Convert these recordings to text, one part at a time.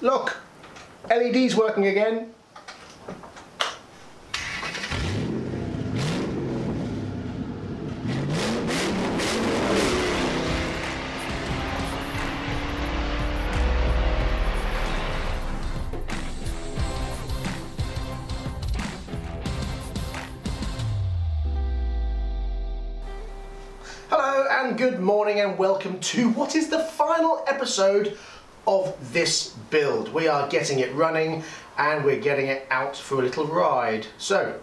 Look, LED's working again. Hello and good morning and welcome to what is the final episode of this build. We are getting it running and we're getting it out for a little ride. So,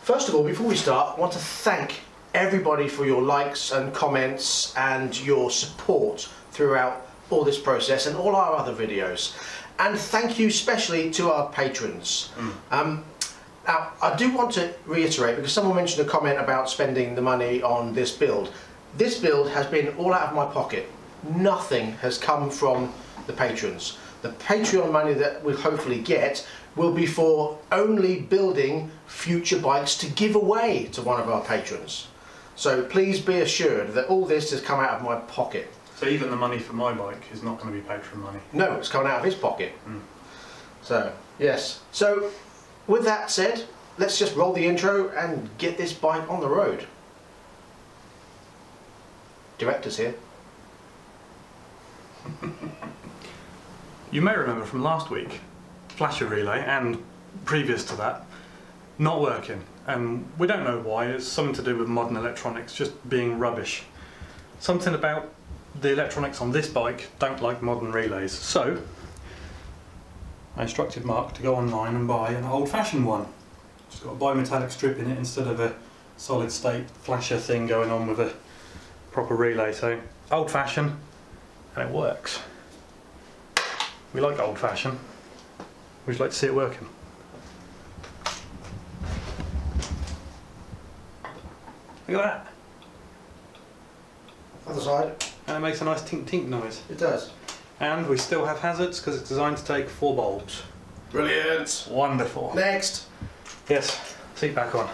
first of all, before we start, I want to thank everybody for your likes and comments and your support throughout all this process and all our other videos. And thank you especially to our patrons. Now, I do want to reiterate, because someone mentioned a comment about spending the money on this build. This build has been all out of my pocket. Nothing has come from the patrons. The Patreon money that we'll hopefully get will be for only building future bikes to give away to one of our patrons. So please be assured that all this has come out of my pocket. So even the money for my bike is not going to be Patreon money? No, it's coming out of his pocket. So, yes. So, with that said, let's just roll the intro and get this bike on the road. Director's here. You may remember from last week, flasher relay, and previous to that, not working. And we don't know why. It's something to do with modern electronics just being rubbish. Something about the electronics on this bike don't like modern relays. So I instructed Mark to go online and buy an old-fashioned one. It's got a bimetallic strip in it instead of a solid state flasher thing going on with a proper relay. So old-fashioned, and it works. We like old-fashioned. Would you like to see it working? Look at that. Other side. And it makes a nice tink tink noise. It does. And we still have hazards because it's designed to take 4 bulbs. Brilliant. Wonderful. Next. Yes, seat back on.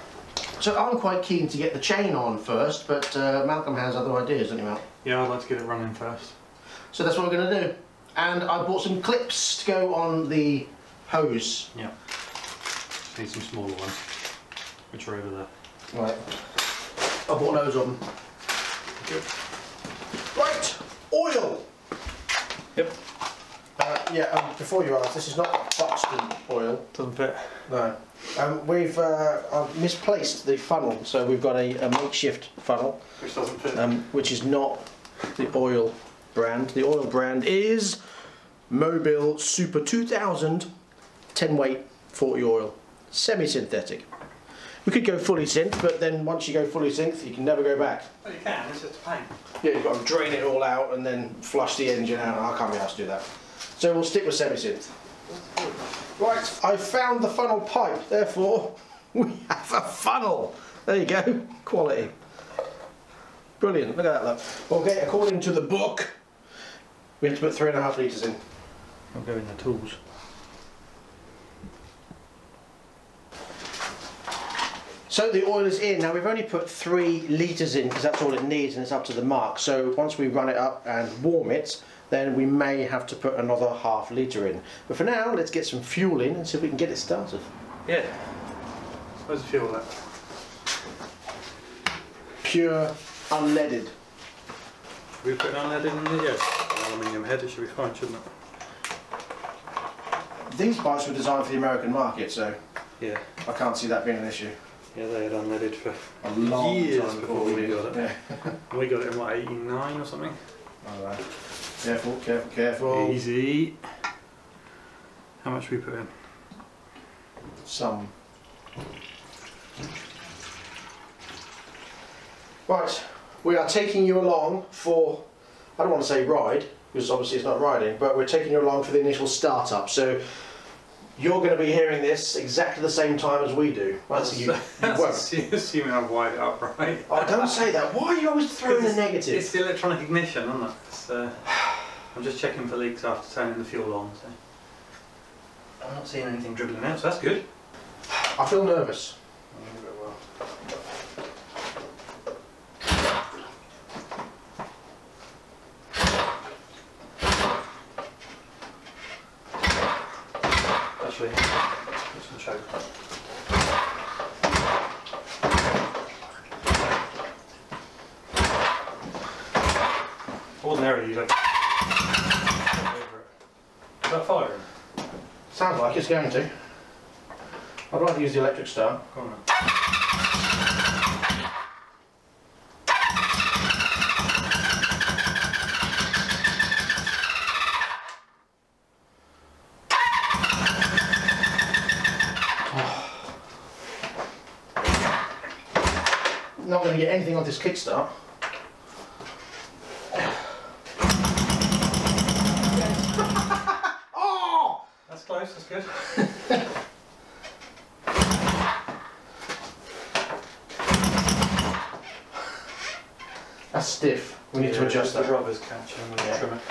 So I'm quite keen to get the chain on first, but Malcolm has other ideas, doesn't he, Mal? Yeah, I'd like to get it running first. So that's what we're going to do. And I bought some clips to go on the hose. Yeah. Just need some smaller ones, which are over there. Right. I bought loads of them. Good. Right. Oil. Yep. Before you ask, this is not Buxton oil. Doesn't fit. No. I've misplaced the funnel, so we've got a makeshift funnel. Which doesn't fit. Which is not the oil brand. The oil brand is Mobil Super 2000 10 weight 40 oil. Semi-synthetic. We could go fully synth, but then once you go fully synth, you can never go back. Well, you can, it's just a pain. Yeah, you've got to drain it all out and then flush the engine out. I can't be asked to do that. So we'll stick with semi-synth. Right, I found the funnel pipe, therefore we have a funnel. There you go, quality. Brilliant, look at that, look. Okay, according to the book, we have to put 3.5 litres in. I'll go in the tools. So the oil is in. Now we've only put 3 litres in because that's all it needs and it's up to the mark. So once we run it up and warm it, then we may have to put another ½ litre in. But for now, let's get some fuel in and see if we can get it started. Yeah. Where's the fuel at? Pure, unleaded. We put an unleaded in there? Yes. An aluminium head, it should be fine, shouldn't it? These bikes were designed for the American market, so yeah, I can't see that being an issue. Yeah, they had unleaded for A long years time before we did. got it. Yeah. We got it in what, 89 or something? Alright. Careful, careful, careful. Easy. How much we put in? Some. Right, we are taking you along for, I don't want to say ride, because obviously it's not riding, but we're taking you along for the initial startup. So you're going to be hearing this exactly the same time as we do. Well, you won't. Assuming I've wired it up right. Oh, don't say that. Why are you always throwing the negative? It's the electronic ignition, isn't it? It's, I'm just checking for leaks after turning the fuel on. So I'm not seeing anything dribbling out, so that's good. I feel nervous. actually. Put some choke. Ordinarily you don't over it. Is that firing? Sounds like it's going to. I'd rather use the electric start. Go on then. Not going to get anything on this kickstart. Oh! That's close, that's good. That's stiff. We need to adjust that. The rubber's catching, we'll trim it.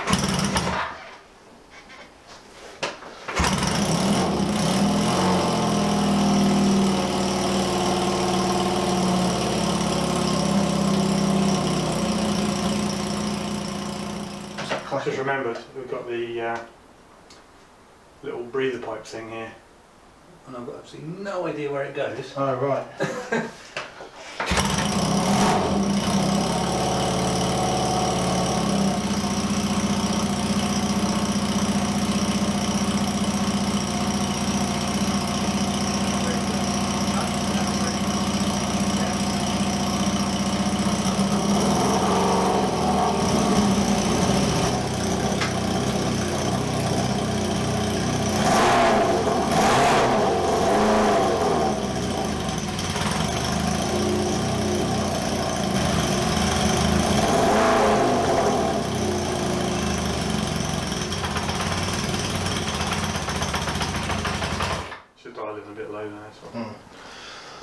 Just remembered, we've got the little breather pipe thing here, and I've got absolutely no idea where it goes. Oh, right.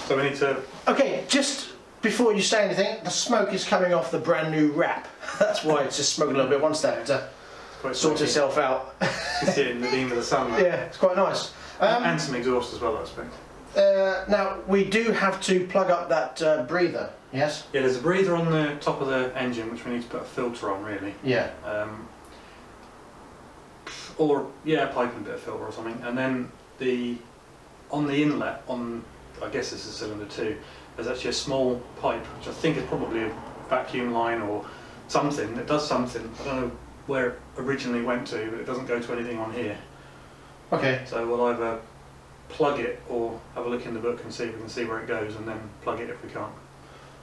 So we need to... Okay, just before you say anything, the smoke is coming off the brand new wrap. That's why it's just smoking a little bit. Once that sorts itself out. You see it in the beam of the sun. Yeah, it's quite nice. And some exhaust as well, I expect. Now, we do have to plug up that breather, yes? Yeah, there's a breather on the top of the engine which we need to put a filter on, really. Yeah. Or, yeah, a pipe and a bit of filter or something. And then on the inlet, I guess this is cylinder 2, there's actually a small pipe, which I think is probably a vacuum line or something that does something. I don't know where it originally went to, but it doesn't go to anything on here. Okay. So we'll either plug it or have a look in the book and see if we can see where it goes, and then plug it if we can't.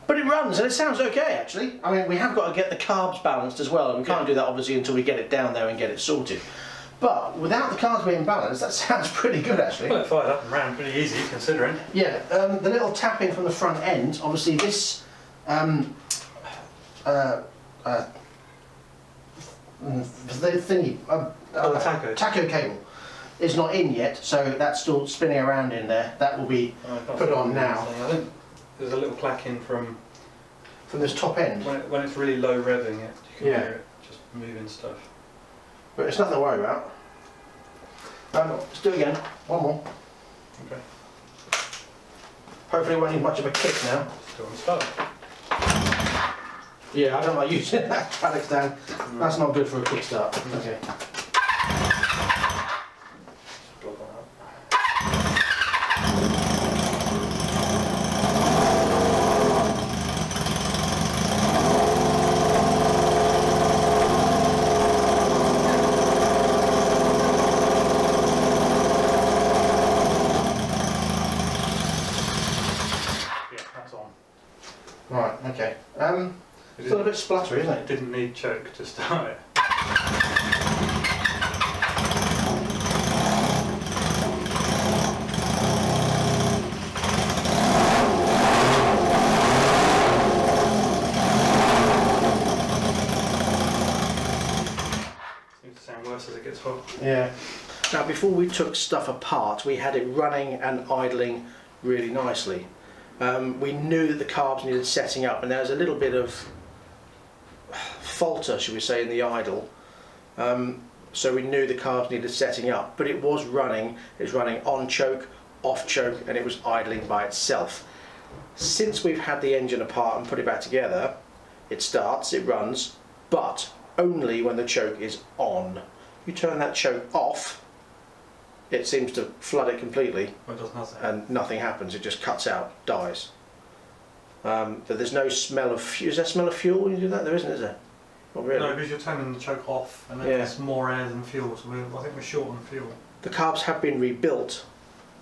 But it runs and it sounds okay, actually. I mean, we have got to get the carbs balanced as well, and we can't do that obviously until we get it down there and get it sorted. But without the carbs being balanced, that sounds pretty good, actually. Well, it fired up and ran pretty easy, considering. Yeah, the little tapping from the front end, obviously this the thingy, the taco cable is not in yet, so that's still spinning around in there. That will be put on now. I think there's a little clacking from this top end. When it's really low revving, you can hear it just moving stuff. But it's nothing to worry about. Let's do it again. One more. Okay. Hopefully it won't need much of a kick now. Still on start. Yeah, I don't like using that panic stand. That's not good for a kickstart. Okay. Right, okay. Still a bit spluttery, isn't it? It didn't need choke to start it. Seems to sound worse as it gets hot. Yeah. Now, before we took stuff apart, we had it running and idling really nicely. We knew that the carbs needed setting up, and there was a little bit of falter, should we say, in the idle. So we knew the carbs needed setting up, but it was running. It was running on choke, off choke, and it was idling by itself. Since we've had the engine apart and put it back together, it starts, it runs, but only when the choke is on. You turn that choke off, it seems to flood it completely. Well, it does nothing. And nothing happens, it just cuts out, dies. But there's no smell of fuel. Is there smell of fuel when you do that? There isn't, is there? Not really. No, because you're turning the choke off and then there's more air than fuel, so I think we're short on fuel. The carbs have been rebuilt.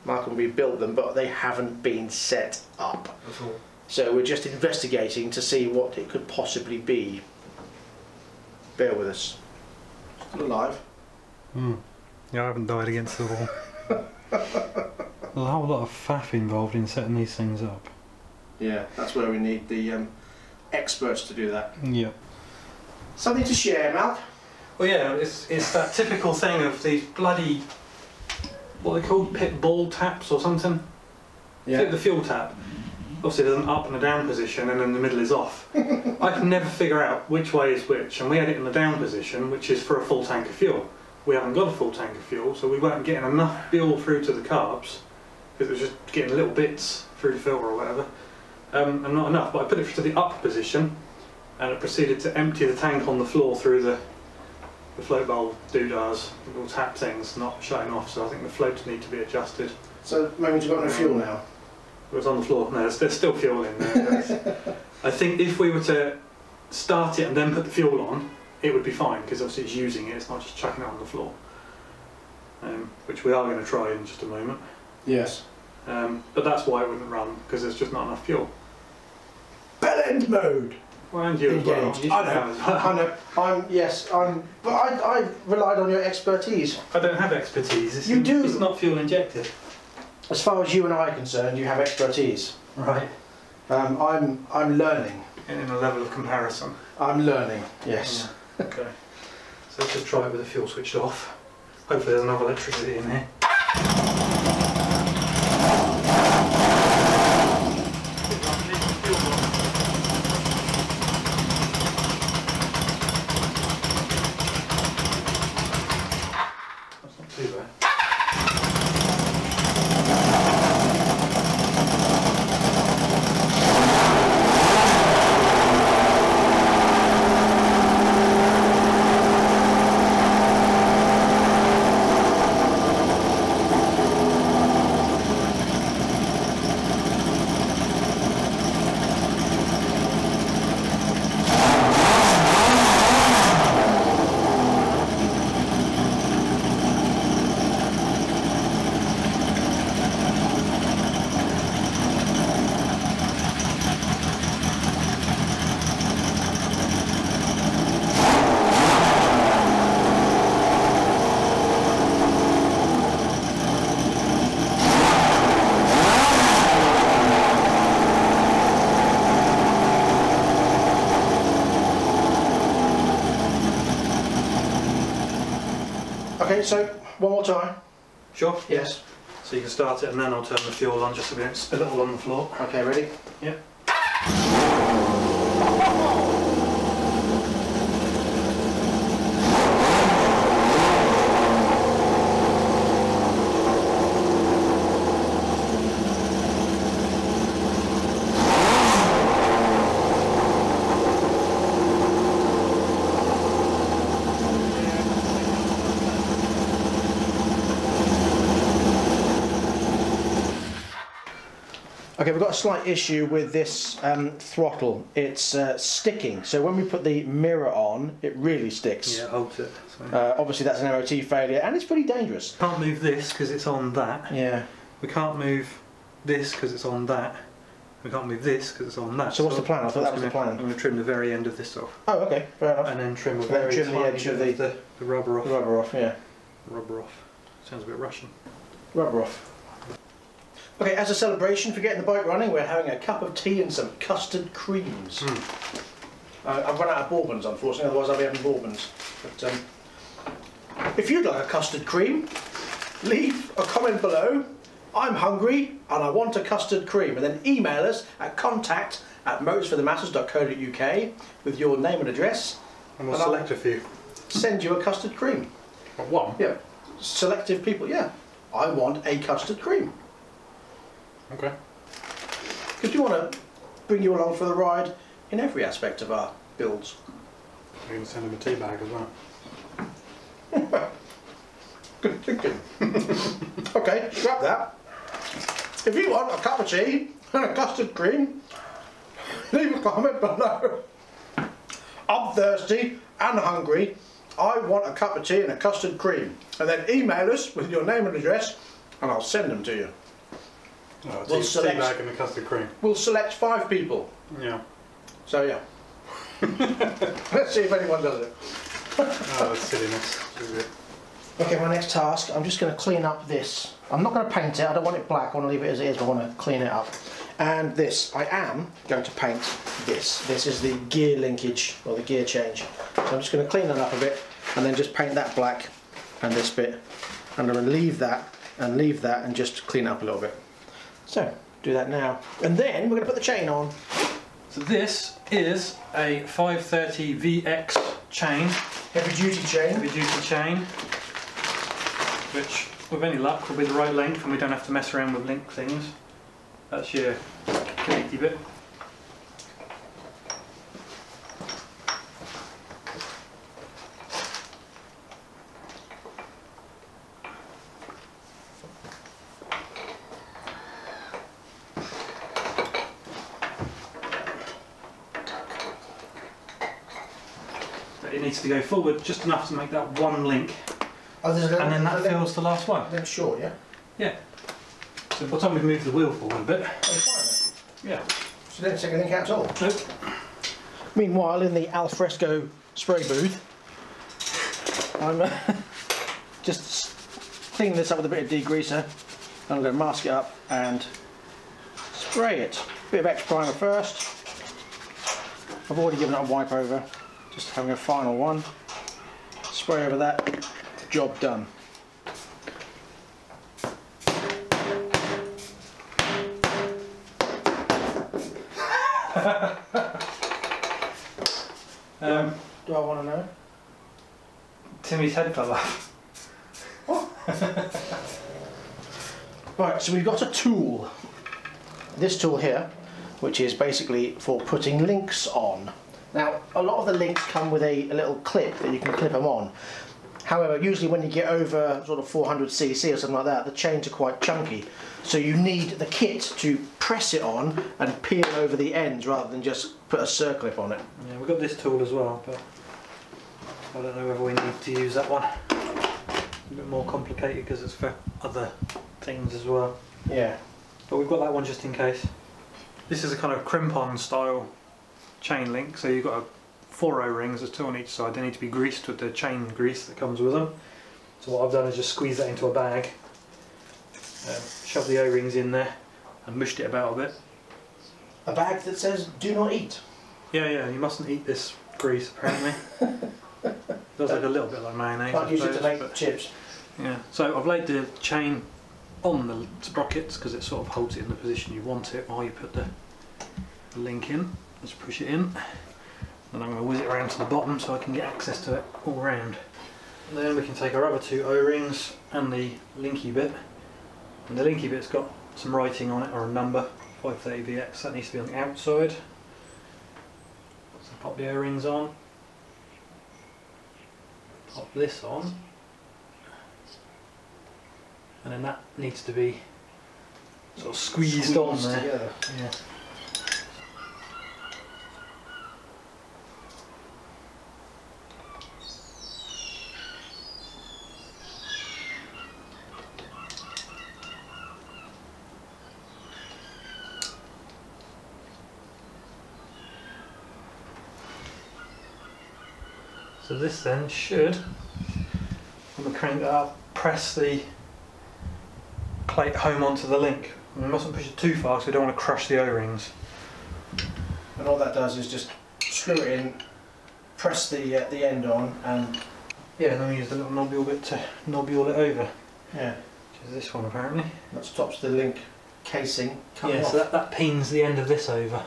Malcolm rebuilt them, but they haven't been set up. At all. So we're just investigating to see what it could possibly be. Bear with us. Still alive. Yeah, I haven't died against the wall. There's a whole lot of faff involved in setting these things up. Yeah, that's where we need the experts to do that. Yeah. Something to share, Mal? Well, yeah, it's that typical thing of these bloody, what are they called, pit ball taps or something? Yeah. Flip the fuel tap. Obviously there's an up and a down position and then the middle is off. I can never figure out which way is which, and we had it in the down position, which is for a full tank of fuel. We haven't got a full tank of fuel, so we weren't getting enough fuel through to the carbs, because it was just getting little bits through the filter or whatever, and not enough. But I put it to the up position, and it proceeded to empty the tank on the floor through the float bowl doodahs, the little tap things, not shutting off, so I think the floats need to be adjusted. So, maybe you've got no fuel now? It was on the floor. No, there's still fuel in there. I think if we were to start it and then put the fuel on, it would be fine, because obviously it's using it, it's not just chucking it on the floor. Which we are going to try in just a moment. Yes. But that's why it wouldn't run, because there's just not enough fuel. Bell end mode! Well, and you as well. Engaged. I know. But I relied on your expertise. I don't have expertise. You do. It's not fuel injected. As far as you and I are concerned, you have expertise. Right. I'm learning. In a level of comparison. I'm learning, yes. Yeah. Okay. So let's just try it with the fuel switched off. Hopefully there's enough electricity in here. That's not too bad. Okay, so one more time. Sure? Yes. So you can start it and then I'll turn the fuel on just so we don't spill it all on the floor. Okay, ready? Yep. Okay, we've got a slight issue with this throttle. It's sticking, so when we put the mirror on, it really sticks. Yeah, it holds it. So. Obviously that's an MOT failure, and it's pretty dangerous. Can't move this because it's on that. Yeah. We can't move this because it's on that. We can't move this because it's on that. So what's the plan? I thought that was the plan. I'm going to trim the very end of this off. Oh, okay, fair enough. And then trim a Then very trim the tiny edge bit of the rubber off. The rubber off, yeah. Rubber off. Sounds a bit Russian. Rubber off. Okay, as a celebration for getting the bike running, we're having a cup of tea and some custard creams. I've run out of bourbons, unfortunately, otherwise I'll be having bourbons. But if you'd like a custard cream, leave a comment below. I'm hungry and I want a custard cream, and then email us at contact@motorsforthemasses.co.uk with your name and address. And we'll select a few. Send you a custard cream. One? Yeah. Selective people, yeah. I want a custard cream. Okay. Because we want to bring you along for the ride in every aspect of our builds. We can send him a tea bag as well. Good thinking. Okay, scrap that. If you want a cup of tea and a custard cream, leave a comment below. I'm thirsty and hungry. I want a cup of tea and a custard cream. And then email us with your name and address and I'll send them to you. Oh, We'll tea bag and the custard cream. We'll select 5 people. Yeah. So yeah. Let's see if anyone does it. Oh, that's silliness. Okay, my next task, I'm just going to clean up this. I'm not going to paint it, I don't want it black, I want to leave it as it is, but I want to clean it up. And this, I am going to paint this. This is the gear linkage, or the gear change. So I'm just going to clean that up a bit, and then just paint that black, and this bit. And I'm going to leave that, and just clean it up a little bit. So, do that now. And then we're going to put the chain on. So this is a 530 VX chain. Heavy duty chain. Heavy duty chain. Which, with any luck, will be the right length and we don't have to mess around with link things. That's your connecty bit. It needs to go forward just enough to make that one link. Oh, and then that fills the last one. Then short, yeah? Yeah. So by the time we move the wheel forward a bit. Oh, fine then. Yeah. So don't take anything out at all? Nope. Meanwhile, in the alfresco spray booth, I'm just cleaning this up with a bit of degreaser. I'm going to mask it up and spray it. Bit of extra primer first. I've already given it a wipe over. Just having a final one. Spray over that. Job done. Do I want to know? Timmy's head fell off. Right, so we've got a tool. This tool here, which is basically for putting links on. Now, a lot of the links come with a little clip that you can clip them on. However, usually when you get over sort of 400cc or something like that, the chains are quite chunky. So you need the kit to press it on and peel over the ends rather than just put a circlip on it. Yeah, we've got this tool as well, but I don't know whether we need to use that one. A bit more complicated because it's for other things as well. Yeah. But we've got that one just in case. This is a kind of crimp-on style chain link, so you've got 4 O-rings, there's 2 on each side. They need to be greased with the chain grease that comes with them. So what I've done is just squeeze that into a bag, shove the O-rings in there and mushed it about a bit. A bag that says do not eat. Yeah, you mustn't eat this grease apparently. Does look a little bit like mayonnaise. Can't use it to make chips. Yeah, so I've laid the chain on the sprockets because it sort of holds it in the position you want it while you put the link in. Just push it in. And I'm going to whiz it around to the bottom so I can get access to it all round. And then we can take our other 2 O-rings and the linky bit. And the linky bit's got some writing on it, or a number, 530VX, that needs to be on the outside. So pop the O-rings on. Pop this on. And then that needs to be sort of squeezed on there. Together. Yeah. So this then should, when we crank it up, press the plate home onto the link. And we mustn't push it too far because we don't want to crush the O-rings. And all that does is just screw it in, press the end on, and yeah, and then we use the little nobule bit to nobule it over. Yeah. Which is this one apparently. That stops the link casing coming off. So that pins the end of this over.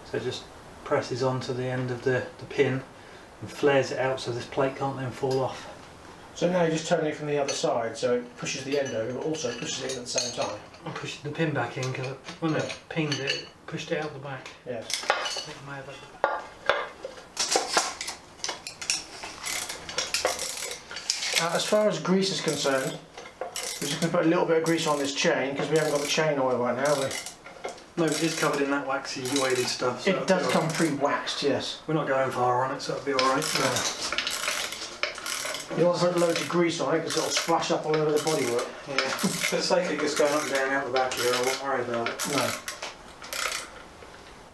So it just presses onto the end of the pin and flares it out so this plate can't then fall off. So now you're just turning it from the other side, so it pushes the end over, but also pushes it in at the same time. I pushed the pin back in because when I pinned it, it pushed it out the back. Yes. I think I may have As far as grease is concerned, We're just going to put a little bit of grease on this chain because we haven't got the chain oil right now, have we? No, it is covered in that waxy, oily stuff. So it does come pre-waxed, yes. We're not going far on it, so it'll be alright. No. You don't want to put loads of grease on it because it'll splash up all over the bodywork. Yeah. If it's safely just going up and down out the back here, I won't worry about it. No.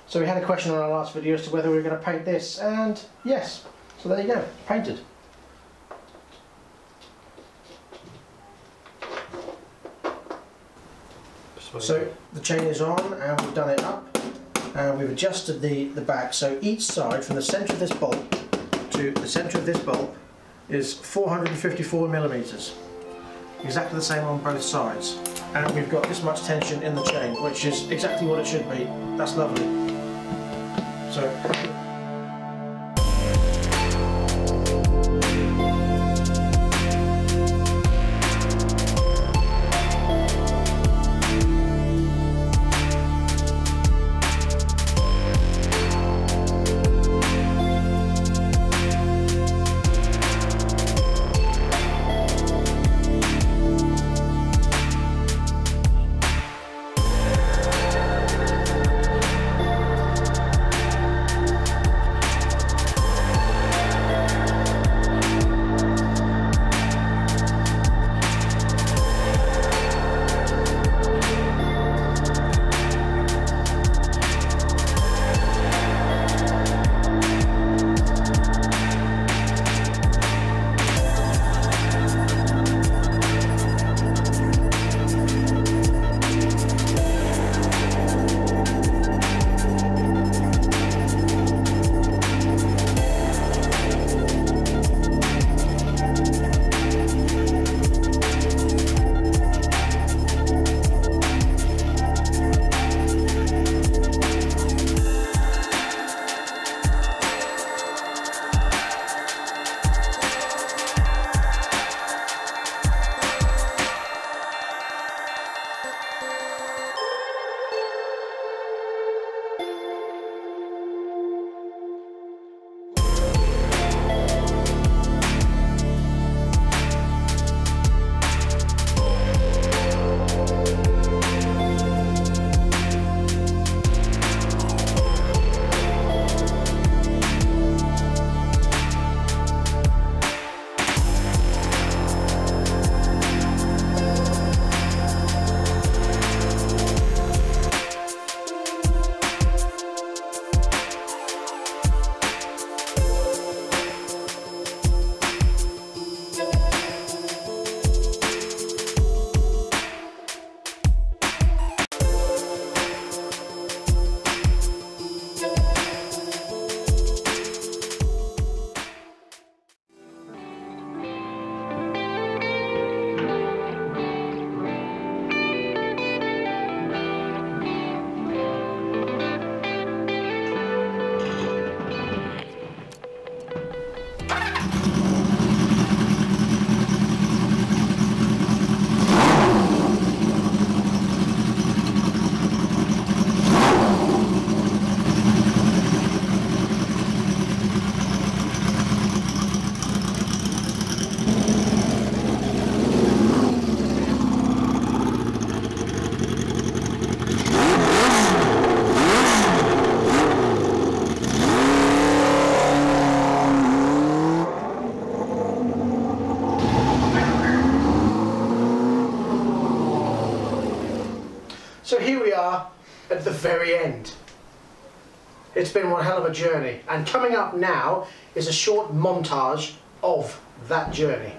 So we had a question on our last video as to whether we were going to paint this, and yes. So there you go, painted. So the chain is on and we've done it up and we've adjusted the back, so each side from the centre of this bolt to the centre of this bolt is 454 millimetres. Exactly the same on both sides. And we've got this much tension in the chain, which is exactly what it should be. That's lovely. So So here we are at the very end. It's been one hell of a journey, and coming up now is a short montage of that journey.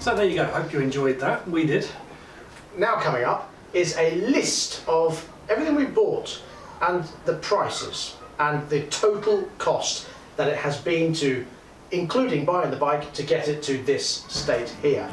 So there you go, hope you enjoyed that, we did. Now coming up is a list of everything we bought and the prices and the total cost that it has been to, including buying the bike, to get it to this state here.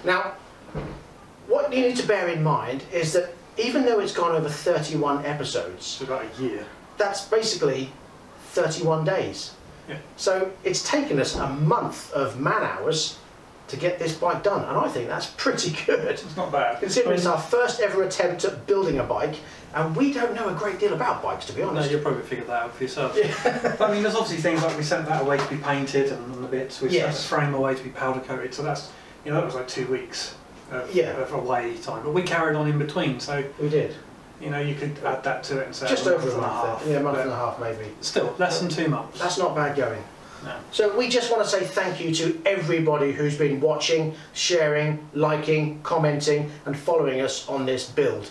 Now, what you need to bear in mind is that even though it's gone over 31 episodes, It's about a year. that's basically 31 days. Yeah. So it's taken us a month of man hours to get this bike done, and I think that's pretty good. It's not bad. Considering it's our first ever attempt at building a bike, and we don't know a great deal about bikes, to be No, honest. you'll probably figure that out for yourself. Yeah. But I mean, there's obviously things like we sent that away to be painted and the bits. We sent Yes. the frame away to be powder coated. So that's, you know, that was like 2 weeks of away time. But we carried on in between. So, We did. you know, you could add that to it and say Just a over month a and a month. half. Yeah, a month but and a half maybe. Still, less than 2 months. That's not bad going. No. So we just want to say thank you to everybody who's been watching, sharing, liking, commenting and following us on this build.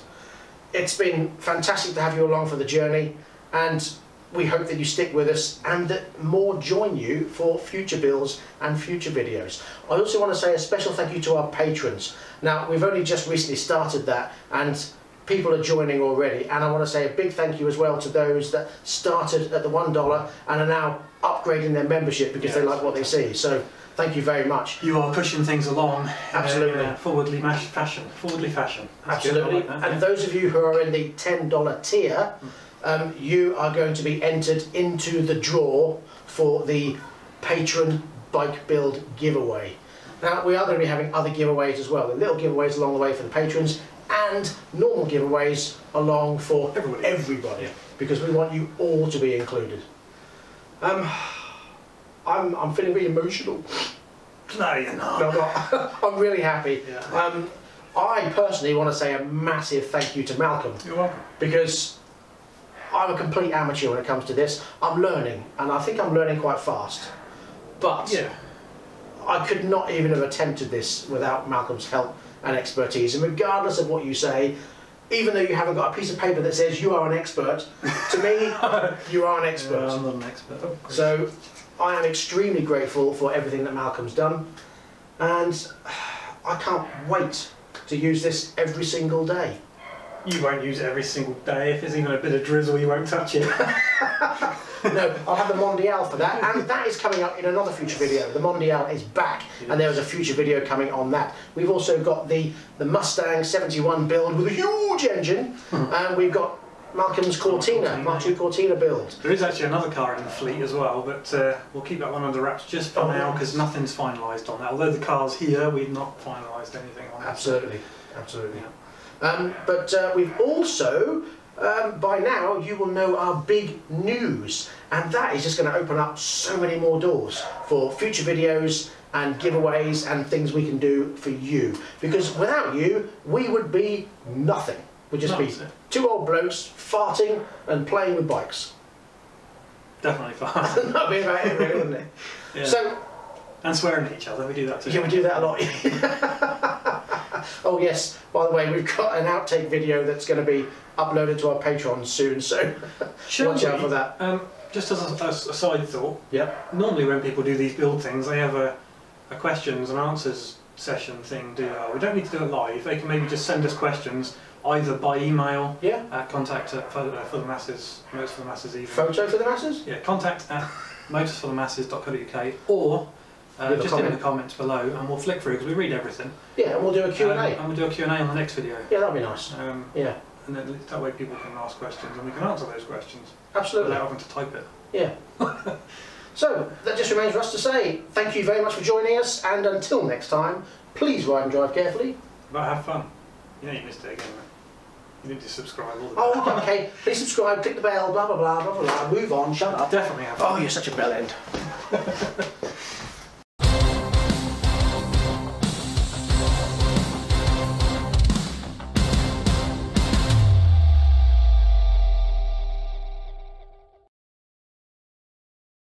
It's been fantastic to have you along for the journey, and we hope that you stick with us and that more join you for future builds and future videos. I also want to say a special thank you to our patrons. Now, we've only just recently started that and people are joining already, and I want to say a big thank you as well to those that started at the $1 and are now upgrading their membership because they like what they see. So thank you very much. You are pushing things along. Absolutely. In a forwardly fashion. That's Absolutely. good, I like that, And those of you who are in the $10 tier, you are going to be entered into the draw for the Patron bike build giveaway. Now, we are going to be having other giveaways as well. The little giveaways along the way for the patrons and normal giveaways along for everybody, Yeah. because we want you all to be included. I'm feeling really emotional. No, you're not. No, I'm not. I'm really happy. Yeah. I personally want to say a massive thank you to Malcolm, You're welcome. because I'm a complete amateur when it comes to this. I'm learning, and I think I'm learning quite fast. But Yeah. I could not even have attempted this without Malcolm's help and expertise. And regardless of what you say, even though you haven't got a piece of paper that says you are an expert, to me, you are an expert. Yeah, I'm not an expert. So I am extremely grateful for everything that Malcolm's done, and I can't wait to use this every single day. You won't use it every single day. If there's even a bit of drizzle, you won't touch it. No, I'll have the Mondial for that, and that is coming up in another future video. The Mondial is back, and there is a future video coming on that. We've also got the Mustang 71 build with a huge engine, and we've got Malcolm's Cortina, Mark II Cortina build. There is actually another car in the fleet as well, but we'll keep that one under wraps just for now because nothing's finalised on that. Although the car's here, we've not finalised anything on it. Absolutely, absolutely. Yeah. But we've also, by now, you will know our big news, and that is just going to open up so many more doors for future videos and giveaways and things we can do for you. Because without you, we would be nothing. We'd just be two old blokes farting and playing with bikes. Definitely fun. That'd be about it, really, wouldn't it? Yeah. So, and swearing at each other, we do that too. yeah, we do that a lot. Oh yes, by the way, we've got an outtake video that's going to be uploaded to our Patreon soon, so watch out for that. Just as a side thought, Yep. normally when people do these build things, they have a questions and answers session thing. We don't need to do it live. They can maybe just send us questions either by email Yeah. at contact at for the masses, Motors for the Masses even. Photo for the masses? Yeah, contact at motorsforthemasses.co.uk or just in the comments below, and we'll flick through because we read everything. Yeah, and we'll do a Q&A. And we'll do a Q&A on the next video. Yeah, that'd be nice. Yeah, And then that way people can ask questions and we can answer those questions absolutely. without having to type it. Yeah. So, that just remains for us to say thank you very much for joining us, and until next time, please ride and drive carefully. But have fun. You know you missed it again, man. You need to subscribe all the time. Oh, okay. Please subscribe, click the bell, blah, blah, blah, blah, blah, blah. Move on, shut up. Definitely have fun. Oh, you're such a bell end.